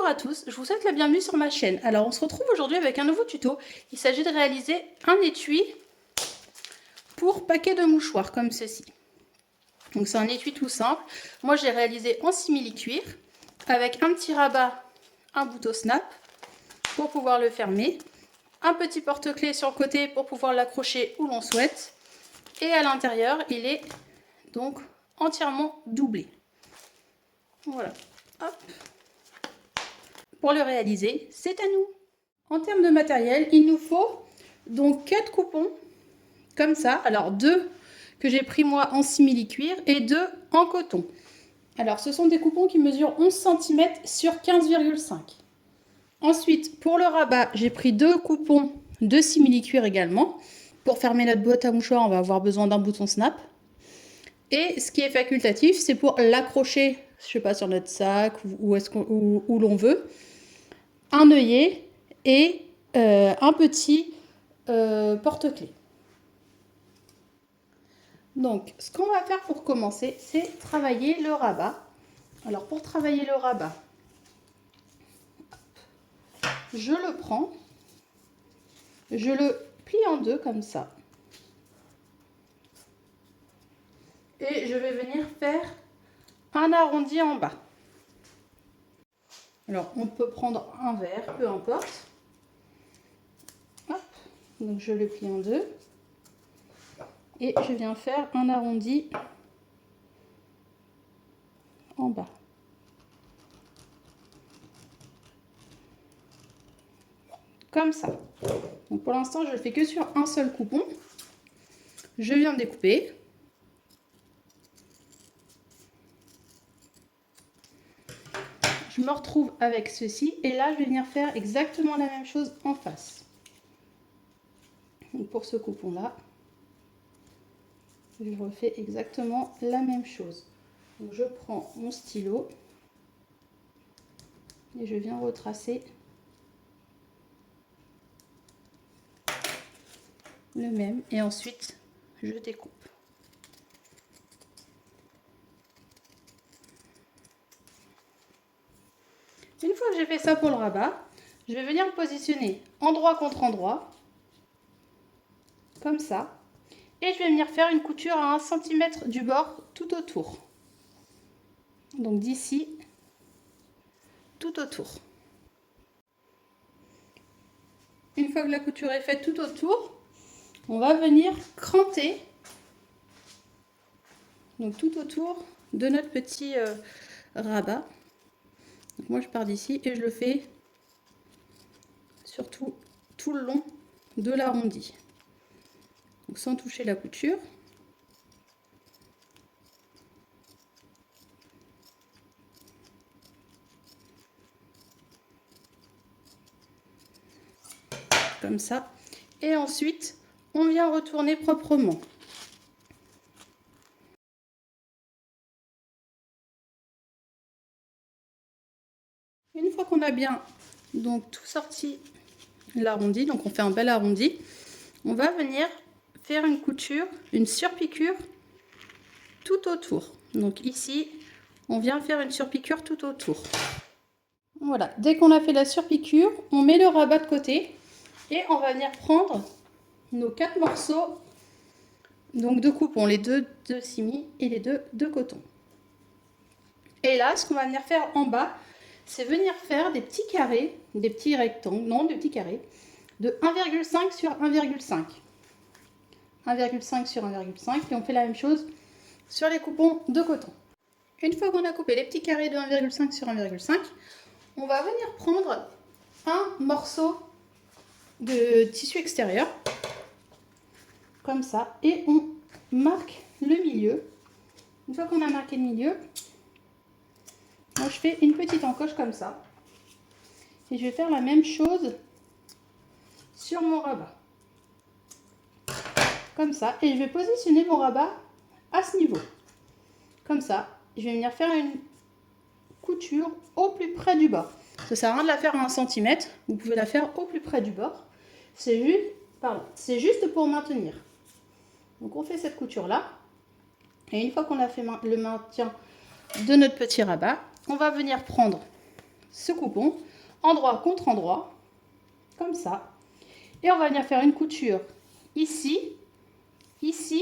Bonjour à tous, je vous souhaite la bienvenue sur ma chaîne. Alors on se retrouve aujourd'hui avec un nouveau tuto. Il s'agit de réaliser un étui pour paquet de mouchoirs comme ceci. Donc c'est un étui tout simple. Moi j'ai réalisé en simili-cuir avec un petit rabat, un bout au snap pour pouvoir le fermer, un petit porte-clés sur le côté pour pouvoir l'accrocher où l'on souhaite, et à l'intérieur il est donc entièrement doublé. Voilà, hop. Pour le réaliser, c'est à nous. En termes de matériel, il nous faut donc 4 coupons comme ça. Alors 2 que j'ai pris moi en simili-cuir et 2 en coton. Alors ce sont des coupons qui mesurent 11 cm sur 15,5. Ensuite, pour le rabat, j'ai pris 2 coupons de simili-cuir également. Pour fermer notre boîte à mouchoirs, on va avoir besoin d'un bouton snap. Et ce qui est facultatif, c'est pour l'accrocher, je sais pas, sur notre sac ou où l'on veut, un œillet et un petit porte-clés. Donc, ce qu'on va faire pour commencer, c'est travailler le rabat. Alors, pour travailler le rabat, je le prends, je le plie en deux comme ça. Et je vais venir faire un arrondi en bas. Alors, on peut prendre un verre, peu importe. Hop. Donc, je le plie en deux. Et je viens faire un arrondi en bas. Comme ça. Donc, pour l'instant, je ne le fais que sur un seul coupon. Je viens découper. Je me retrouve avec ceci et là je vais venir faire exactement la même chose en face. Donc pour ce coupon là, je refais exactement la même chose. Donc je prends mon stylo et je viens retracer le même et ensuite je découpe. Une fois que j'ai fait ça pour le rabat, je vais venir me positionner endroit contre endroit, comme ça, et je vais venir faire une couture à 1 cm du bord tout autour. Donc d'ici, tout autour. Une fois que la couture est faite tout autour, on va venir cranter, donc tout autour de notre petit rabat. Donc moi je pars d'ici et je le fais surtout tout le long de l'arrondi, donc sans toucher la couture. Comme ça. Et ensuite on vient retourner proprement. Une fois qu'on a bien donc tout sorti l'arrondi, donc on fait un bel arrondi, on va venir faire une couture, une surpiqûre tout autour. Donc ici, on vient faire une surpiqûre tout autour. Voilà, dès qu'on a fait la surpiqûre, on met le rabat de côté et on va venir prendre nos 4 morceaux donc de coupons, les 2 de simi et les 2 de coton. Et là, ce qu'on va venir faire en bas, c'est venir faire des petits carrés, des petits rectangles, non, des petits carrés, de 1,5 sur 1,5. 1,5 sur 1,5 et on fait la même chose sur les coupons de coton. Une fois qu'on a coupé les petits carrés de 1,5 sur 1,5, on va venir prendre un morceau de tissu extérieur, comme ça, et on marque le milieu. Une fois qu'on a marqué le milieu, moi je fais une petite encoche comme ça. Et je vais faire la même chose sur mon rabat. Comme ça. Et je vais positionner mon rabat à ce niveau. Comme ça. Je vais venir faire une couture au plus près du bord. Ça ne sert à rien de la faire à 1 cm. Vous pouvez la faire au plus près du bord. C'est juste pour maintenir. Donc on fait cette couture là. Et une fois qu'on a fait le maintien de notre petit rabat, on va venir prendre ce coupon, endroit contre endroit, comme ça. Et on va venir faire une couture ici, ici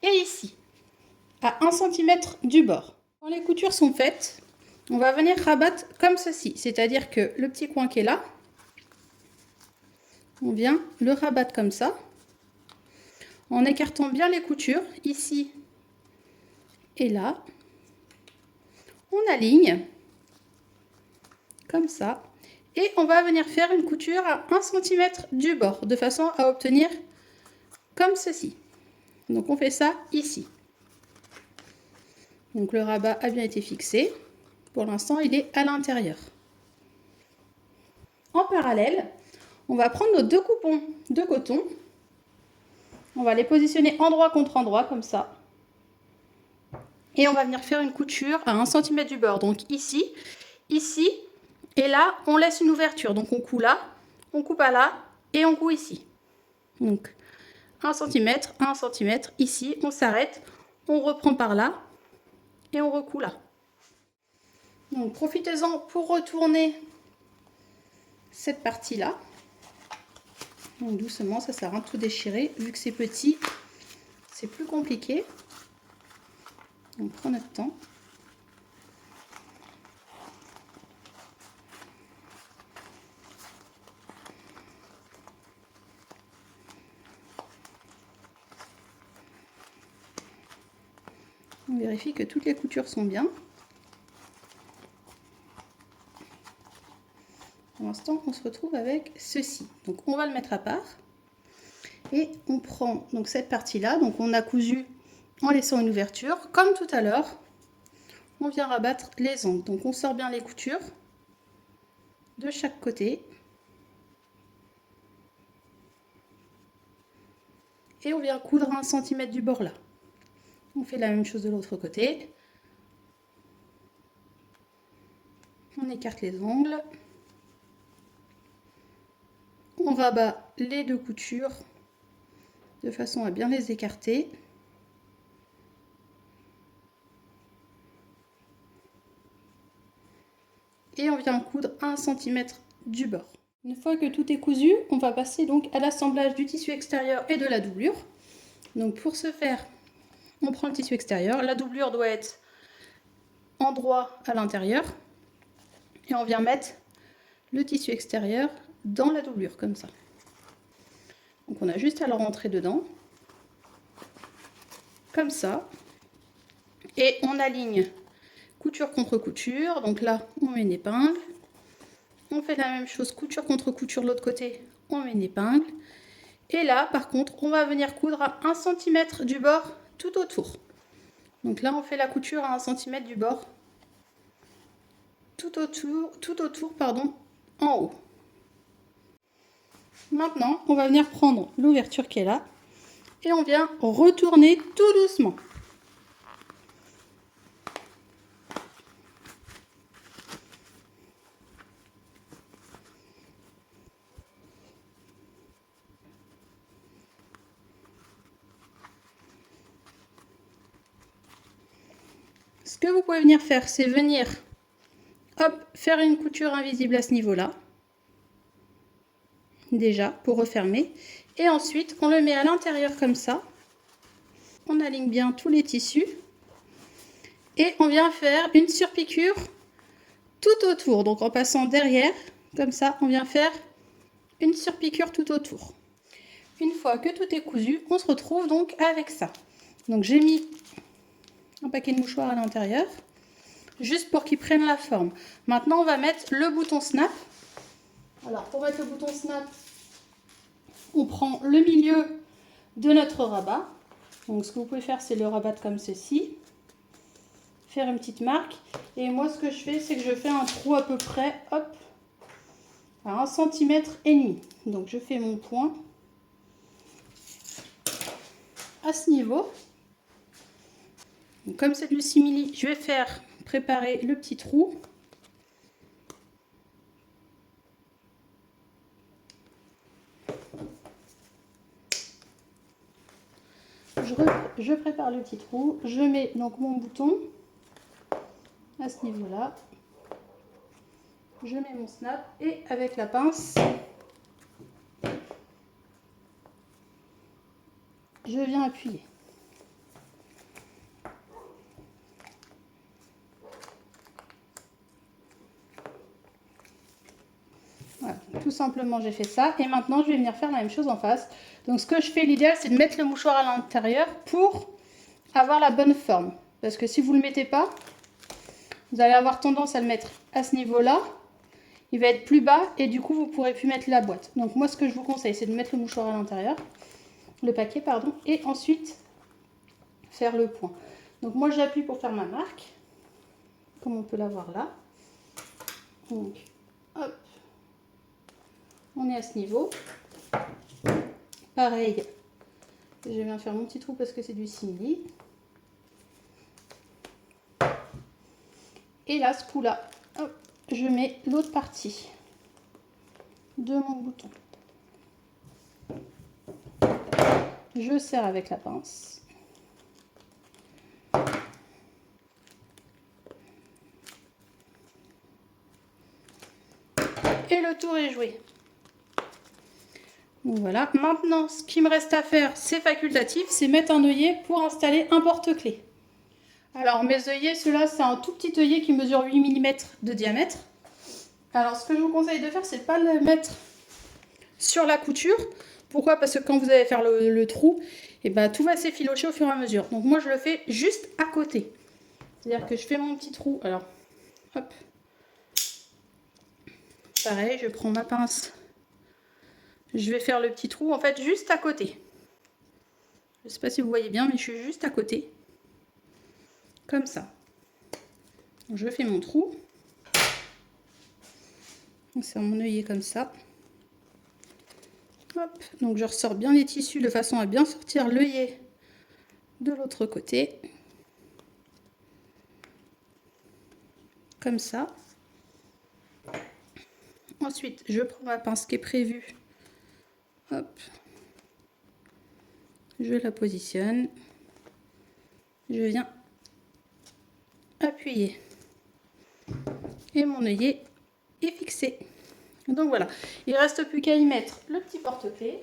et ici, à 1 cm du bord. Quand les coutures sont faites, on va venir rabattre comme ceci, c'est-à-dire que le petit coin qui est là, on vient le rabattre comme ça, en écartant bien les coutures, ici et là. On aligne, comme ça, et on va venir faire une couture à 1 cm du bord, de façon à obtenir comme ceci. Donc on fait ça ici. Donc le rabat a bien été fixé. Pour l'instant, il est à l'intérieur. En parallèle, on va prendre nos deux coupons de coton. On va les positionner endroit contre endroit, comme ça. Et on va venir faire une couture à 1 cm du bord. Donc ici, ici, et là, on laisse une ouverture. Donc on coud là, on coupe à là, et on coud ici. Donc 1 cm, 1 cm, ici, on s'arrête, on reprend par là, et on recoud là. Donc profitez-en pour retourner cette partie-là. Donc doucement, ça sert à rien de tout déchirer. Vu que c'est petit, c'est plus compliqué. On prend notre temps. On vérifie que toutes les coutures sont bien. Pour l'instant, on se retrouve avec ceci. Donc on va le mettre à part. Et on prend donc cette partie-là. Donc on a cousu en laissant une ouverture. Comme tout à l'heure, on vient rabattre les angles. Donc on sort bien les coutures de chaque côté. Et on vient coudre 1 cm du bord là. On fait la même chose de l'autre côté. On écarte les ongles. On rabat les deux coutures de façon à bien les écarter. Et on vient coudre 1 cm du bord. Une fois que tout est cousu, on va passer donc à l'assemblage du tissu extérieur et de la doublure. Donc pour ce faire, on prend le tissu extérieur. La doublure doit être endroit à l'intérieur. Et on vient mettre le tissu extérieur dans la doublure, comme ça. Donc on a juste à le rentrer dedans, comme ça. Et on aligne couture contre couture. Donc là, on met une épingle. On fait la même chose, couture contre couture de l'autre côté, on met une épingle. Et là, par contre, on va venir coudre à 1 cm du bord tout autour. Donc là, on fait la couture à 1 cm du bord tout autour, en haut. Maintenant, on va venir prendre l'ouverture qui est là et on vient retourner tout doucement. Ce que vous pouvez venir faire, c'est venir faire une couture invisible à ce niveau-là. Déjà, pour refermer. Et ensuite, on le met à l'intérieur comme ça. On aligne bien tous les tissus. Et on vient faire une surpiqûre tout autour. Donc en passant derrière, comme ça, on vient faire une surpiqûre tout autour. Une fois que tout est cousu, on se retrouve donc avec ça. Donc j'ai mis un paquet de mouchoirs à l'intérieur, juste pour qu'ils prennent la forme. Maintenant, on va mettre le bouton snap. Alors pour mettre le bouton snap, on prend le milieu de notre rabat. Donc ce que vous pouvez faire, c'est le rabattre comme ceci. Faire une petite marque. Et moi, ce que je fais, c'est que je fais un trou à peu près, hop, à 1,5 cm. Donc je fais mon point à ce niveau. Donc, comme c'est du simili, je vais préparer le petit trou. Je prépare le petit trou. Je mets donc mon bouton à ce niveau-là. Je mets mon snap et avec la pince, je viens appuyer. Voilà, tout simplement j'ai fait ça et maintenant je vais venir faire la même chose en face. Donc ce que je fais, l'idéal c'est de mettre le mouchoir à l'intérieur pour avoir la bonne forme. Parce que si vous ne le mettez pas, vous allez avoir tendance à le mettre à ce niveau-là. Il va être plus bas et du coup vous ne pourrez plus mettre la boîte. Donc moi ce que je vous conseille c'est de mettre le mouchoir à l'intérieur, le paquet pardon, et ensuite faire le point. Donc moi j'appuie pour faire ma marque, comme on peut la voir là. Donc hop, on est à ce niveau. Pareil, je viens faire mon petit trou parce que c'est du simili. Et là, ce coup-là, je mets l'autre partie de mon bouton. Je serre avec la pince. Et le tour est joué. Donc voilà. Maintenant, ce qui me reste à faire, c'est facultatif, c'est mettre un œillet pour installer un porte-clés. Alors mes œillets, ceux-là, c'est un tout petit œillet qui mesure 8 mm de diamètre. Alors ce que je vous conseille de faire, c'est de ne pas le mettre sur la couture. Pourquoi? Parce que quand vous allez faire le trou, et ben, tout va s'effilocher au fur et à mesure. Donc moi je le fais juste à côté. C'est-à-dire que je fais mon petit trou. Alors, hop. Pareil, je prends ma pince. Je vais faire le petit trou en fait juste à côté. Je ne sais pas si vous voyez bien, mais je suis juste à côté. Comme ça. Je fais mon trou. C'est mon œillet comme ça. Hop. Donc je ressors bien les tissus de façon à bien sortir l'œillet de l'autre côté. Comme ça. Ensuite, je prends ma pince qui est prévue. Hop. Je la positionne. Je viens appuyer. Et mon œillet est fixé. Donc voilà, il ne reste plus qu'à y mettre le petit porte-clés.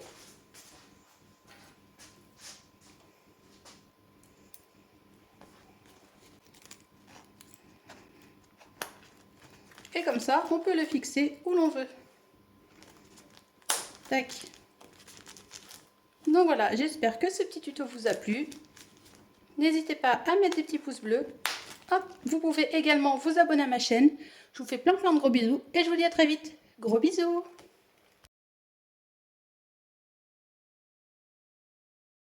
Et comme ça, on peut le fixer où l'on veut. Tac. Donc voilà, j'espère que ce petit tuto vous a plu. N'hésitez pas à mettre des petits pouces bleus. Hop, vous pouvez également vous abonner à ma chaîne. Je vous fais plein de gros bisous et je vous dis à très vite. Gros bisous!